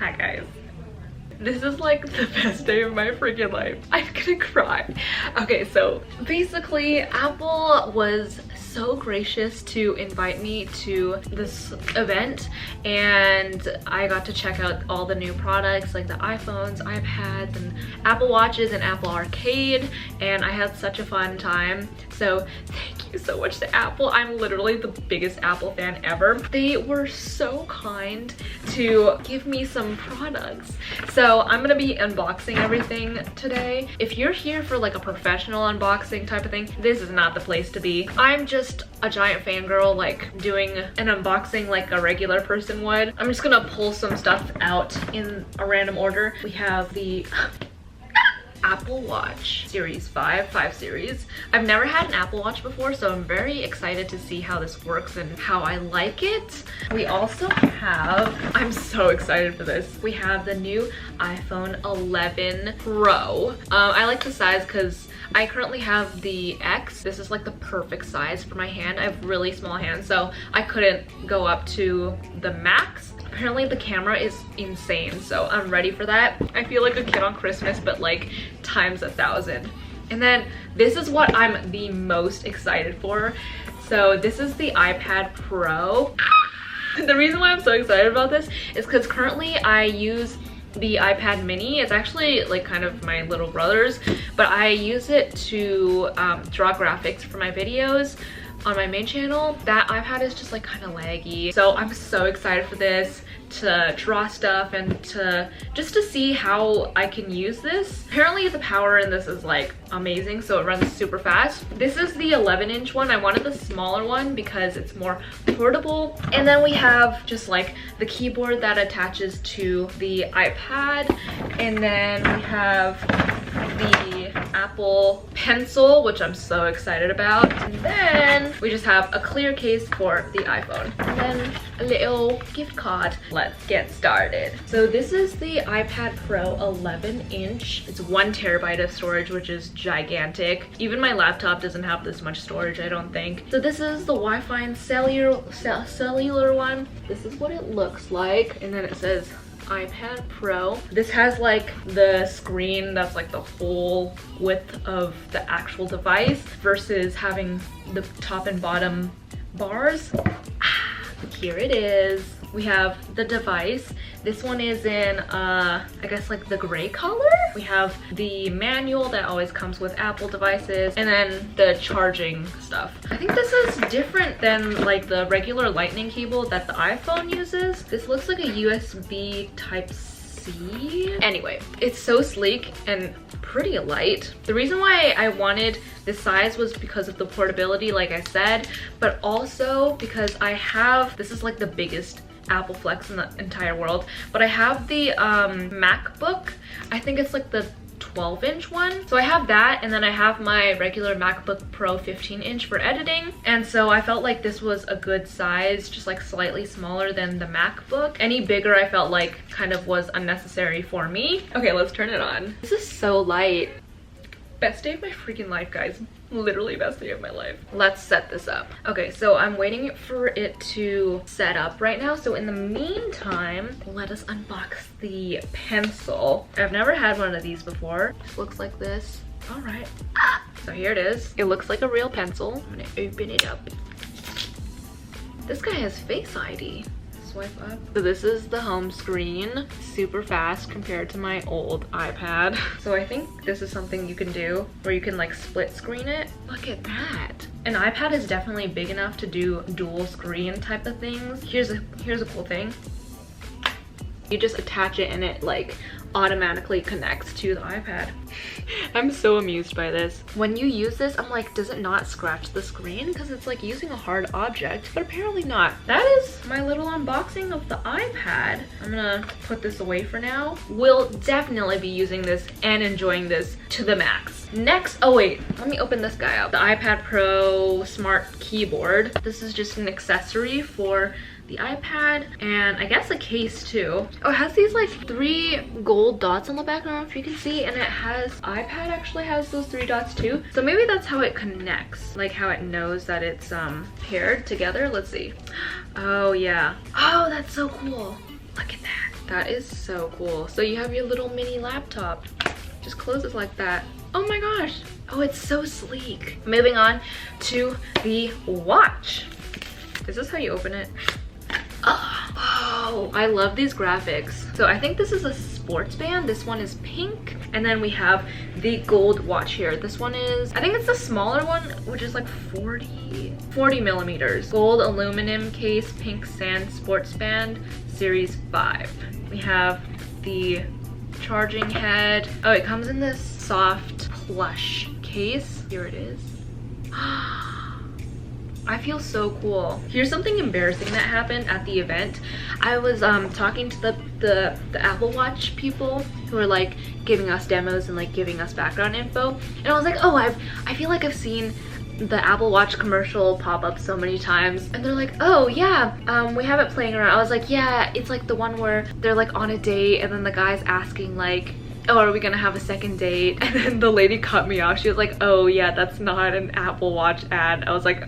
Hi guys. This is like the best day of my freaking life. I'm gonna cry. Okay, so basically Apple was so gracious to invite me to this event, and I got to check out all the new products like the iPhones, iPads, and Apple Watches and Apple Arcade, and I had such a fun time. So thank you so much to Apple. I'm literally the biggest Apple fan ever. They were so kind to give me some products. So I'm gonna be unboxing everything today. If you're here for like a professional unboxing type of thing, this is not the place to be. I'm just a giant fangirl, like doing an unboxing like a regular person would. I'm just gonna pull some stuff out in a random order. We have the Apple Watch Series 5 series. I've never had an Apple Watch before, so I'm very excited to see how this works and how I like it. We also have, I'm so excited for this, we have the new iPhone 11 Pro. I like the size because I currently have the X. This is like the perfect size for my hand. I have really small hands, so I couldn't go up to the Max. Apparently the camera is insane, so I'm ready for that. I feel like a kid on Christmas, but like times 1,000. And then this is what I'm the most excited for. So this is the iPad Pro. The reason why I'm so excited about this is because currently I use the iPad mini. It's actually like kind of my little brother's, but I use it to draw graphics for my videos on my main channel. That iPad is just like kind of laggy, so I'm so excited for this, to draw stuff and to just to see how I can use this. Apparently the power in this is like amazing, so it runs super fast. This is the 11-inch one. I wanted the smaller one because it's more portable. And then we have just like the keyboard that attaches to the iPad, and then we have the Apple Pencil, which I'm so excited about. And then we just have a clear case for the iPhone, and then a little gift card. Let's get started. So this is the iPad Pro 11-inch. It's 1 terabyte of storage, which is gigantic. Even my laptop doesn't have this much storage, I don't think. So this is the Wi-Fi and cellular one. This is what it looks like, and then it says iPad Pro. This has like the screen that's like the whole width of the actual device versus having the top and bottom bars. Here it is. We have the device. This one is in I guess like the gray color. We have the manual that always comes with Apple devices, and then the charging stuff. I think this is different than like the regular lightning cable that the iPhone uses. This looks like a USB Type-C. Anyway, it's so sleek and pretty light. The reason why I wanted this size was because of the portability, like I said, but also because I have, this is like the biggest Apple flex in the entire world, but I have the MacBook. I think it's like the 12-inch one. So I have that, and then I have my regular MacBook Pro 15-inch for editing. And so I felt like this was a good size, just like slightly smaller than the MacBook. Any bigger I felt like kind of was unnecessary for me. Okay, let's turn it on. This is so light. Best day of my freaking life, guys. Literally best day of my life. Let's set this up. Okay, so I'm waiting for it to set up right now. So in the meantime, let us unbox the pencil. I've never had one of these before. It looks like this. All right. So here it is. It looks like a real pencil. I'm gonna open it up. This guy has Face ID. Swipe up. So this is the home screen. Super fast compared to my old iPad. So I think this is something you can do where you can like split screen it. Look at that. An iPad is definitely big enough to do dual screen type of things. Here's a cool thing. You just attach it and it like automatically connects to the iPad. I'm so amused by this. When you use this, I'm like, does it not scratch the screen? Because it's like using a hard object, but apparently not. That is my little unboxing of the iPad. I'm gonna put this away for now. We'll definitely be using this and enjoying this to the max. Next, oh wait, let me open this guy up. The iPad Pro Smart Keyboard. This is just an accessory for the iPad, and I guess a case too. Oh, it has these like 3 gold dots on the back, I don't know if you can see, and it has, iPad actually has those 3 dots too. So maybe that's how it connects, like how it knows that it's paired together. Let's see. Oh yeah. Oh, that's so cool. Look at that. That is so cool. So you have your little mini laptop. Just closes like that. Oh my gosh. Oh, it's so sleek. Moving on to the watch. Is this how you open it? Oh, I love these graphics. So I think this is a sports band. This one is pink. And then we have the gold watch here. This one is, I think it's the smaller one, which is like 40 millimeters. Gold aluminum case, pink sand sports band, series 5. We have the charging head. Oh, it comes in this soft plush case. Here it is. I feel so cool. Here's something embarrassing that happened at the event. I was talking to the Apple Watch people who were like giving us demos and like giving us background info, and I was like, oh, I feel like I've seen the Apple Watch commercial pop up so many times. And they're like, oh yeah, we have it playing around. I was like, yeah, it's like the one where they're like on a date and then the guy's asking like, oh, are we gonna have a second date? And then the lady cut me off. She was like, oh yeah, that's not an Apple Watch ad. I was like,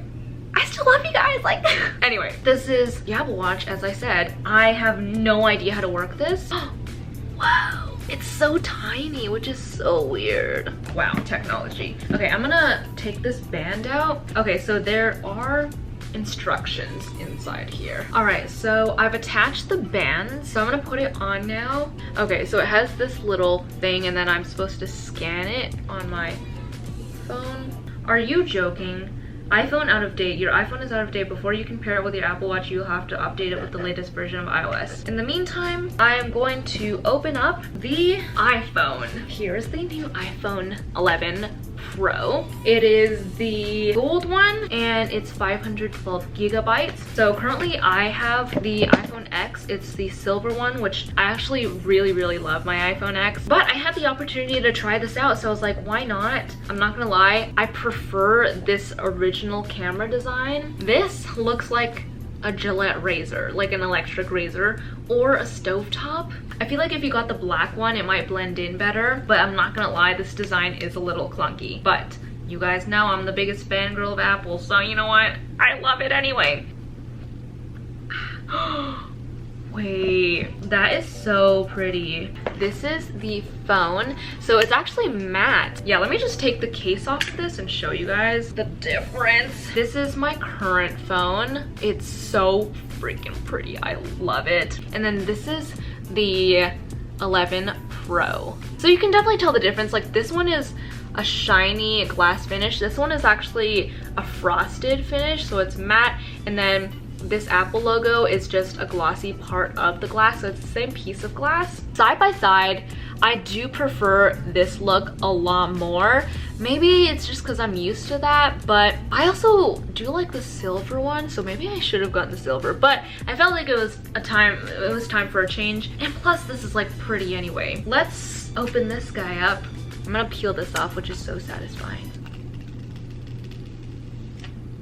I still love you guys, like. Anyway, this is the Apple Watch. As I said, I have no idea how to work this. Wow, it's so tiny, which is so weird. Wow, technology. Okay, I'm gonna take this band out. Okay, so there are instructions inside here. All right, so I've attached the band, so I'm gonna put it on now. Okay, so it has this little thing, and then I'm supposed to scan it on my phone. Are you joking? iPhone out of date. Your iPhone is out of date. Before you can pair it with your Apple Watch, you'll have to update it with the latest version of iOS. In the meantime, I am going to open up the iPhone. Here's the new iPhone 11 Pro. It is the gold one and it's 512 gigabytes. So currently I have the iPhone X. It's the silver one, which I actually really love my iPhone X. But I had the opportunity to try this out, so I was like, why not? I'm not gonna lie, I prefer this original camera design. This looks like a Gillette razor, like an electric razor, or a stovetop. I feel like if you got the black one, it might blend in better, but I'm not gonna lie, this design is a little clunky. But you guys know I'm the biggest fangirl of Apple, so you know what? I love it anyway. Wait, that is so pretty. This is the phone. So it's actually matte. Yeah, let me just take the case off of this and show you guys the difference. This is my current phone. It's so freaking pretty. I love it. And then this is the 11 Pro. So you can definitely tell the difference. Like, this one is a shiny glass finish. This one is actually a frosted finish, so it's matte. And then this Apple logo is just a glossy part of the glass, so it's the same piece of glass. Side by side, I do prefer this look a lot more. Maybe it's just because I'm used to that, but I also do like the silver one, so maybe I should have gotten the silver, but I felt like it was time for a change. And plus, this is like pretty anyway. Let's open this guy up. I'm gonna peel this off, which is so satisfying.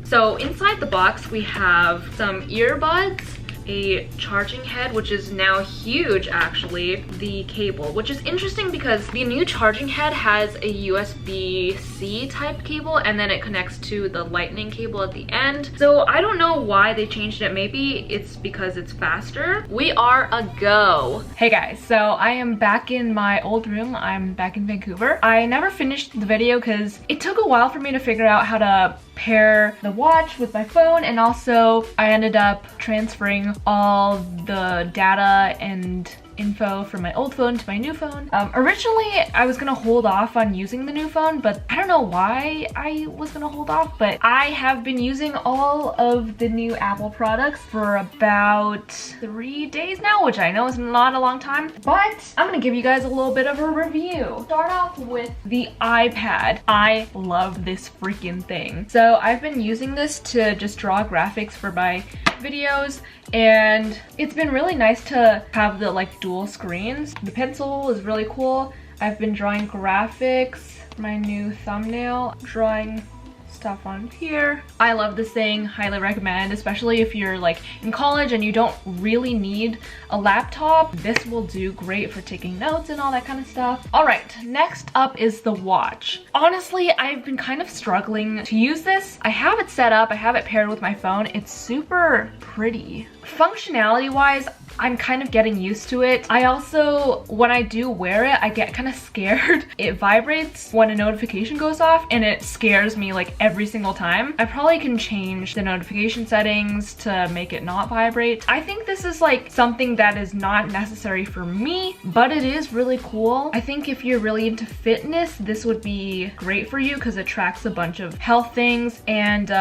So inside the box, we have some earbuds, a charging head, which is now huge actually, the cable, which is interesting because the new charging head has a USB-C type cable and then it connects to the lightning cable at the end. So I don't know why they changed it. Maybe it's because it's faster. We are a go. Hey guys, so I am back in my old room. I'm back in Vancouver. I never finished the video because it took a while for me to figure out how to pair the watch with my phone, and also I ended up transferring all the data and info from my old phone to my new phone. Originally I was gonna hold off on using the new phone, but I don't know why I was gonna hold off, but I have been using all of the new Apple products for about 3 days now, which I know is not a long time, but I'm gonna give you guys a little bit of a review. Start off with the iPad. I love this freaking thing. So I've been using this to just draw graphics for my videos, and it's been really nice to have the like dual screens. The pencil is really cool. I've been drawing graphics, my new thumbnail, drawing stuff on here. I love this thing, highly recommend, especially if you're like in college and you don't really need a laptop. This will do great for taking notes and all that kind of stuff. All right, next up is the watch. Honestly, I've been kind of struggling to use this. I have it set up, I have it paired with my phone. It's super pretty. Functionality wise, I'm kind of getting used to it. I also, when I do wear it, I get kind of scared. It vibrates when a notification goes off and it scares me like every single time. I probably can change the notification settings to make it not vibrate. I think this is like something that is not necessary for me, but it is really cool. I think if you're really into fitness, this would be great for you because it tracks a bunch of health things, and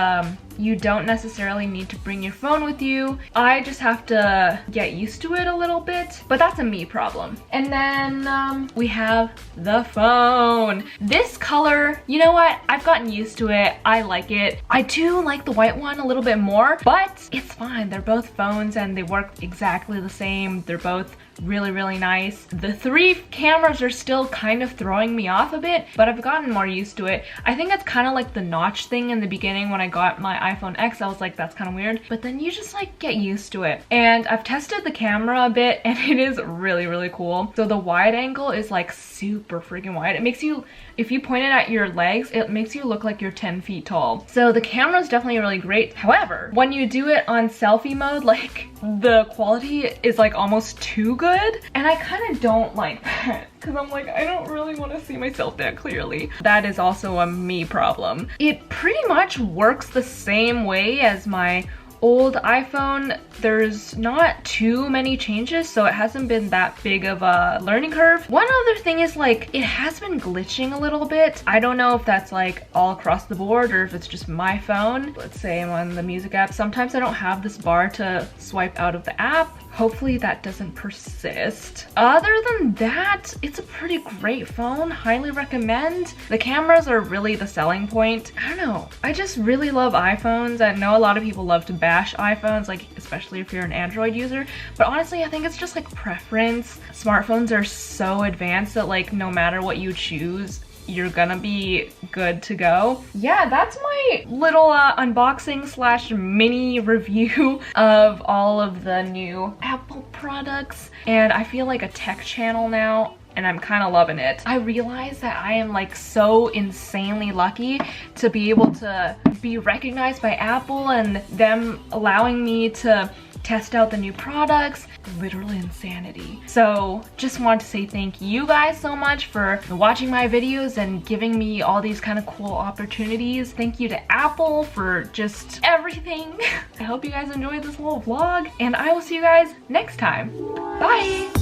you don't necessarily need to bring your phone with you. I just have to get used to it a little bit, but that's a me problem. And then we have the phone. This color, you know what? I've gotten used to it. I like it. I do like the white one a little bit more, but it's fine. They're both phones and they work exactly the same. They're both really nice. The 3 cameras are still kind of throwing me off a bit, but I've gotten more used to it. I think it's kind of like the notch thing in the beginning when I got my iPhone X. I was like, that's kind of weird, but then you just like get used to it. And I've tested the camera a bit and it is really cool. So the wide angle is like super freaking wide. It makes you, if you point it at your legs, it makes you look like you're 10 feet tall. So the camera is definitely really great. However, when you do it on selfie mode, like the quality is like almost too good, and I kind of don't like that because I'm like, I don't really want to see myself that clearly. That is also a me problem. It pretty much works the same way as my old iPhone. There's not too many changes, so it hasn't been that big of a learning curve. One other thing is like, it has been glitching a little bit. I don't know if that's like all across the board or if it's just my phone. Let's say I'm on the music app. Sometimes I don't have this bar to swipe out of the app. Hopefully that doesn't persist. Other than that, it's a pretty great phone. Highly recommend. The cameras are really the selling point. I don't know. I just really love iPhones. I know a lot of people love to bash iPhones, like especially if you're an Android user, but honestly I think it's just like preference. Smartphones are so advanced that like no matter what you choose, you're gonna be good to go. Yeah, that's my little unboxing slash mini review of all of the new Apple products, and I feel like a tech channel now, and I'm kind of loving it. I realize that I am like so insanely lucky to be able to be recognized by Apple and them allowing me to test out the new products. Literally insanity. So just want to say thank you guys so much for watching my videos and giving me all these kind of cool opportunities. Thank you to Apple for just everything. I hope you guys enjoyed this little vlog, and I will see you guys next time. Bye!